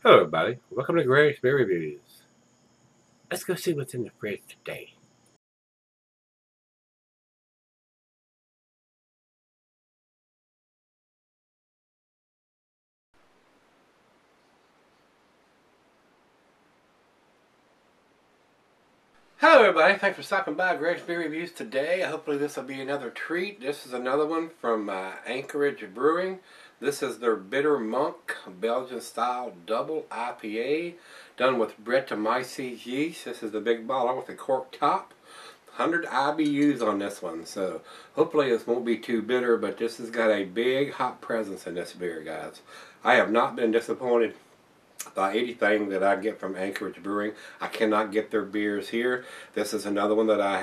Hello everybody, welcome to Gregsbeerreviews. Let's go see what's in the fridge today. Hello everybody, thanks for stopping by Gregsbeerreviews today. Hopefully this will be another treat. This is another one from Anchorage Brewing. This is their Bitter Monk Belgian style double IPA done with Brettanomyces yeast. This is the big bottle with the cork top. 100 IBUs on this one, so hopefully this won't be too bitter, but this has got a big hop presence in this beer, guys. I have not been disappointed by anything that I get from Anchorage Brewing. I cannot get their beers here. This is another one that I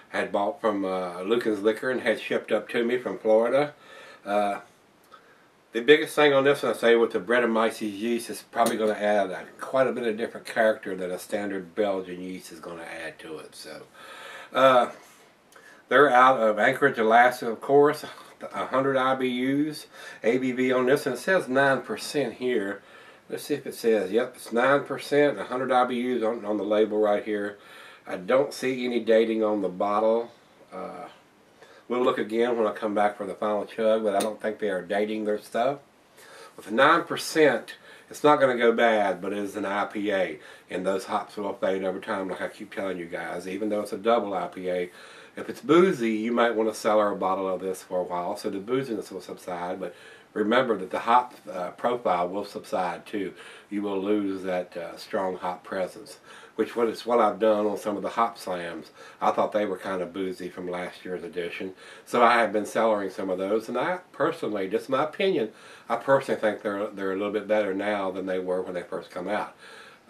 had bought from Lucan's Liquor and had shipped up to me from Florida. The biggest thing on this one, I say, with the Brettanomyces yeast is probably going to add quite a bit of different character that a standard Belgian yeast is going to add to it. So, they're out of Anchorage, Alaska, of course. 100 IBUs. ABV on this one, it says 9% here. Let's see if it says, yep, it's 9%, 100 IBUs on the label right here. I don't see any dating on the bottle. We'll look again when I come back for the final chug, but I don't think they are dating their stuff. With 9%, it's not going to go bad, but it is an IPA, and those hops will fade over time, like I keep telling you guys. Even though it's a double IPA, if it's boozy, you might want to cellar a bottle of this for a while, so the booziness will subside, but remember that the hop profile will subside too. You will lose that strong hop presence, which is what I've done on some of the hop slams. I thought they were kind of boozy from last year's edition, so I have been cellaring some of those, and I personally, just my opinion, I personally think they're a little bit better now than they were when they first come out.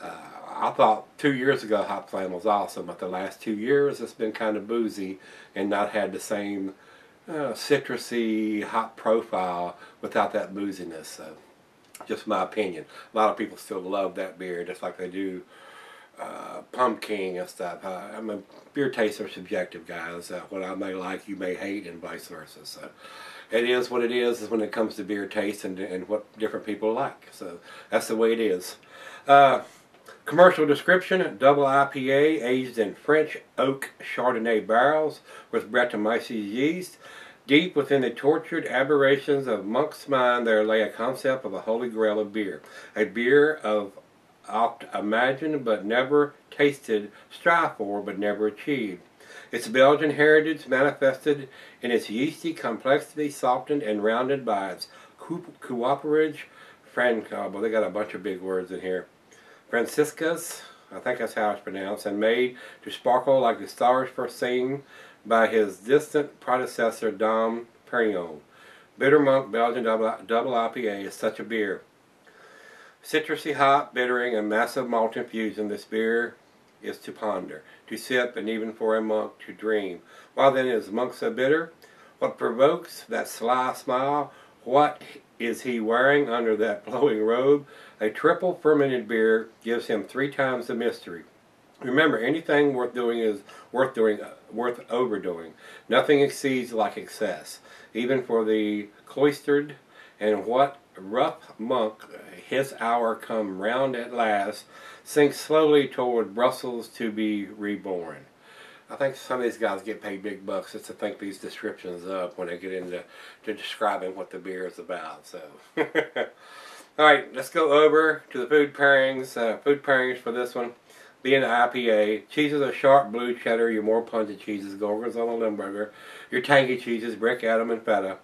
I thought 2 years ago Hop Slam was awesome, but the last 2 years it's been kind of boozy and not had the same citrusy hop profile without that booziness. So, just my opinion. A lot of people still love that beer, just like they do pumpkin and stuff. I mean, beer tastes are subjective, guys. What I may like, you may hate, and vice versa. So, it is what it is when it comes to beer taste and what different people like. So, that's the way it is. Commercial description: double IPA aged in French oak Chardonnay barrels with Brettanomyces yeast. Deep within the tortured aberrations of Monk's mind there lay a concept of a holy grail of beer. A beer of oft imagined but never tasted, strive for but never achieved. Its Belgian heritage manifested in its yeasty complexity, softened and rounded by its cooperage, well, they got a bunch of big words in here. Franciscus, I think that's how it's pronounced, and made to sparkle like the stars first seen by his distant predecessor Dom Perignon. Bitter Monk Belgian double IPA is such a beer. Citrusy hop, bittering, and massive malt infusion, this beer is to ponder, to sip, and even for a monk to dream. Why then is Monk so bitter? What provokes that sly smile? What is he wearing under that flowing robe? A triple fermented beer gives him 3 times the mystery. Remember, anything worth doing is worth overdoing. Nothing exceeds like excess, even for the cloistered. And what rough monk, his hour come round at last, sinks slowly toward Brussels to be reborn. I think some of these guys get paid big bucks just to think these descriptions up when they get into describing what the beer is about. So, all right, let's go over to the food pairings. Food pairings for this one. Being an IPA, cheeses are sharp blue cheddar, your more pungent cheeses, Gorgonzola, Limburger, your tangy cheeses, Brick, Adam, and Feta.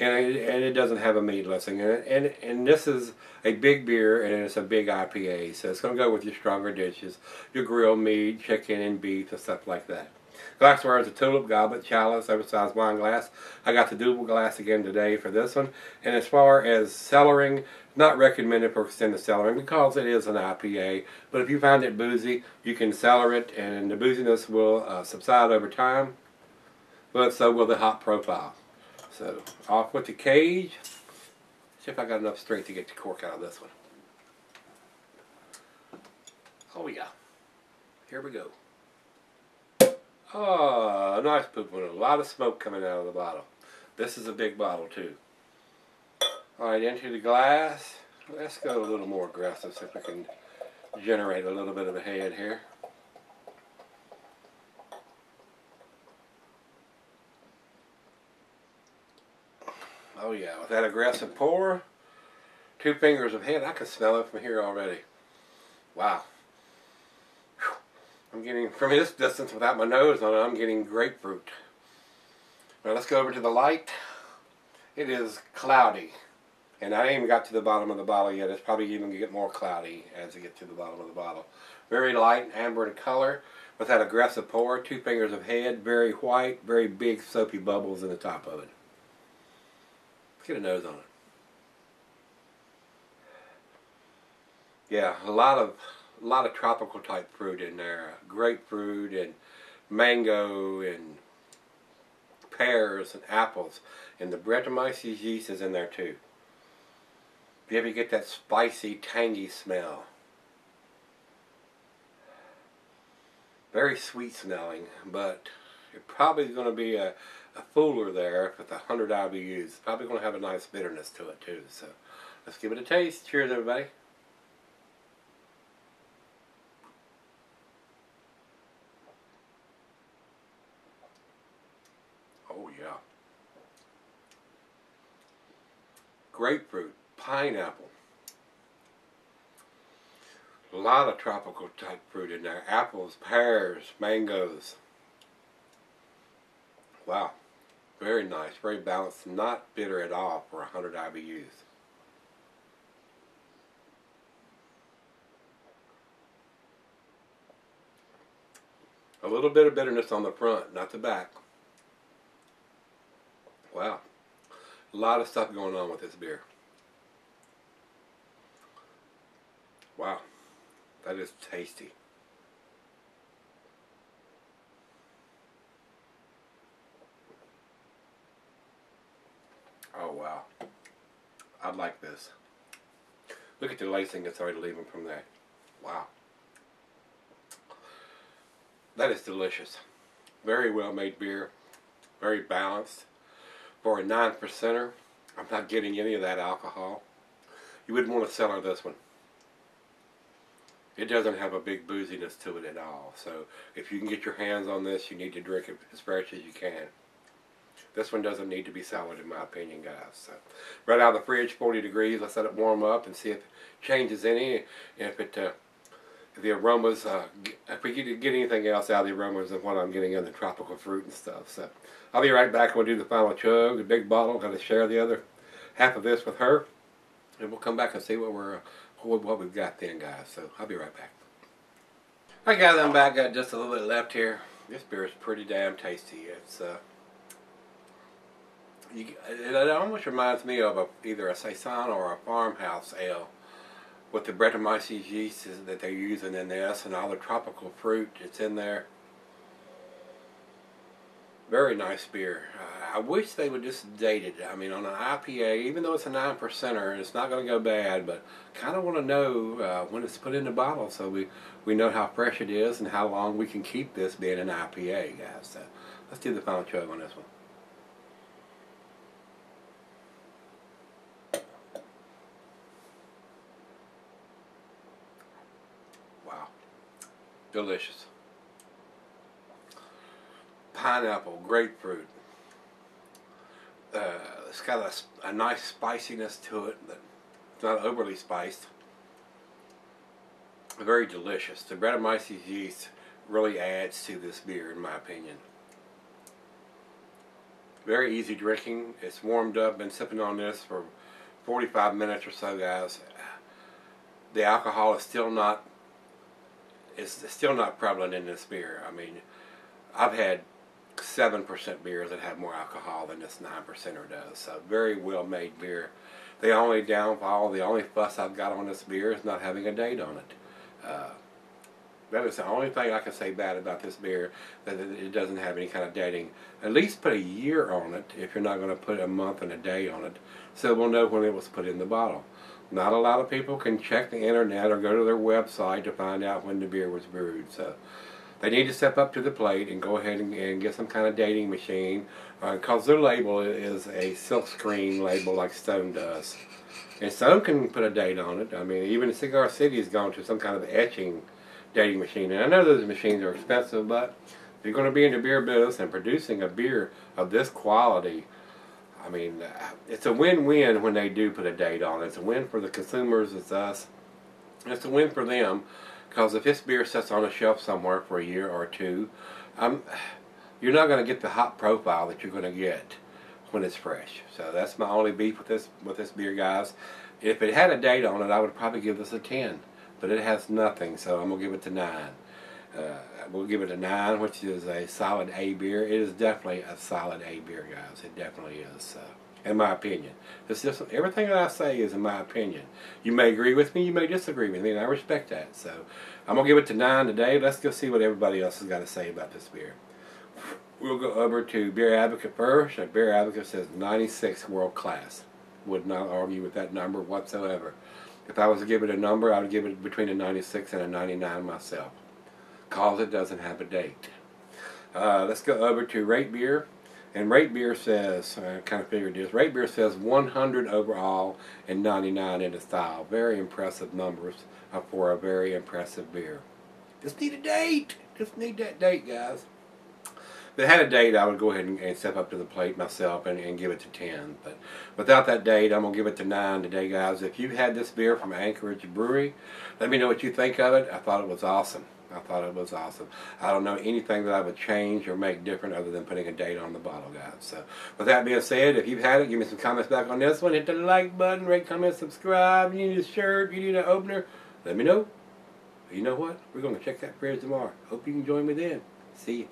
And it doesn't have a meat listing in it. And this is a big beer, and it's a big IPA, so it's going to go with your stronger dishes, your grilled meat, chicken, and beef, and stuff like that. Glassware is a tulip, goblet, chalice, oversized wine glass. I got the double glass again today for this one. And as far as cellaring, not recommended for extended cellaring because it is an IPA. But if you find it boozy, you can cellar it, and the booziness will subside over time. But so will the hop profile. So, off with the cage. See if I got enough strength to get the cork out of this one. Oh yeah. Here we go. Oh, nice poop one. A lot of smoke coming out of the bottle. This is a big bottle too. Alright, into the glass. Let's go a little more aggressive, see if we can generate a little bit of a head here. Oh yeah, with that aggressive pour, 2 fingers of head, I can smell it from here already. Wow. Whew. I'm getting, from this distance without my nose on it, I'm getting grapefruit. Now let's go over to the light. It is cloudy. And I ain't even got to the bottom of the bottle yet. It's probably even going to get more cloudy as I get to the bottom of the bottle. Very light and amber in color with that aggressive pour. 2 fingers of head, very white, very big soapy bubbles in the top of it. Let's get a nose on it. Yeah, a lot of tropical type fruit in there. Grapefruit and mango and pears and apples. And the Brettanomyces yeast is in there too. You ever get that spicy, tangy smell. Very sweet smelling, but it probably is going to be a fooler there with 100 IBUs. It's probably going to have a nice bitterness to it too. So let's give it a taste. Cheers, everybody. Oh yeah. Grapefruit, pineapple. A lot of tropical type fruit in there. Apples, pears, mangoes. Wow. Very nice, very balanced, not bitter at all for 100 IBUs. A little bit of bitterness on the front, not the back. Wow. A lot of stuff going on with this beer. Wow. That is tasty. Oh wow. I like this. Look at the lacing that's already leaving from that. Wow. That is delicious. Very well made beer. Very balanced. For a 9%er, I'm not getting any of that alcohol. You wouldn't want to sell on this one. It doesn't have a big booziness to it at all. So if you can get your hands on this, you need to drink it as fresh as you can. This one doesn't need to be soured in my opinion, guys. So right out of the fridge, 40 degrees. Let's let it warm up and see if it changes any. If the aromas, if we get anything else out of the aromas of what I'm getting in the tropical fruit and stuff. So I'll be right back when we do the final chug. The big bottle, got to share the other half of this with her. And we'll come back and see what we've got then, guys. So I'll be right back. Alright guys, I'm back. Got just a little bit left here. This beer is pretty damn tasty. It almost reminds me of either a saison or a farmhouse ale with the Brettanomyces yeast that they're using in this and all the tropical fruit that's in there. Very nice beer. I wish they would just date it. I mean, on an IPA, even though it's a 9%er, it's not going to go bad, but kind of want to know when it's put in the bottle so we know how fresh it is and how long we can keep this being an IPA, guys. So let's do the final chug on this one. Wow. Delicious. Pineapple, grapefruit. It's got a nice spiciness to it, but it's not overly spiced. Very delicious. The Brettanomyces yeast really adds to this beer, in my opinion. Very easy drinking. It's warmed up. Been sipping on this for 45 minutes or so, guys. The alcohol is still not. It's still not prevalent in this beer. I mean, I've had 7% beers that have more alcohol than this 9%er does. So very well made beer. The only downfall, the only fuss I've got on this beer is not having a date on it. That is the only thing I can say bad about this beer, that it doesn't have any kind of dating. At least put a year on it if you're not going to put a month and a day on it, so we'll know when it was put in the bottle. Not a lot of people can check the internet or go to their website to find out when the beer was brewed. So they need to step up to the plate and go ahead and get some kind of dating machine, because their label is a silkscreen label like Stone does. And some can put a date on it. I mean, even Cigar City has gone to some kind of etching dating machine. And I know those machines are expensive, but if you're going to be in the beer business and producing a beer of this quality, I mean, it's a win-win when they do put a date on it. It's a win for the consumers, it's us. It's a win for them, because if this beer sits on a shelf somewhere for a year or two, you're not going to get the hop profile that you're going to get when it's fresh. So that's my only beef with this beer, guys. If it had a date on it, I would probably give this a 10, but it has nothing, so I'm gonna give it to 9. We'll give it a 9, which is a solid A beer. It is definitely a solid A beer, guys. It definitely is, in my opinion. It's just everything that I say is in my opinion. You may agree with me, you may disagree with me, and I respect that. So I'm gonna give it to 9 today. Let's go see what everybody else has got to say about this beer. We'll go over to Beer Advocate first. Beer Advocate says 96 world class. Would not argue with that number whatsoever. If I was to give it a number, I would give it between a 96 and a 99 myself, because it doesn't have a date. Let's go over to Rate Beer. And Rate Beer says, I kind of figured this, Rate Beer says 100 overall and 99 in the style. Very impressive numbers for a very impressive beer. Just need a date. Just need that date, guys. If it had a date, I would go ahead and step up to the plate myself and give it to 10. But without that date, I'm going to give it to 9 today, guys. If you had this beer from Anchorage Brewing, let me know what you think of it. I thought it was awesome. I thought it was awesome. I don't know anything that I would change or make different other than putting a date on the bottle, guys. So with that being said, if you've had it, give me some comments back on this one. Hit the like button, rate, comment, subscribe. You need a shirt, you need an opener, let me know. You know what? We're going to check that fridge tomorrow. Hope you can join me then. See you.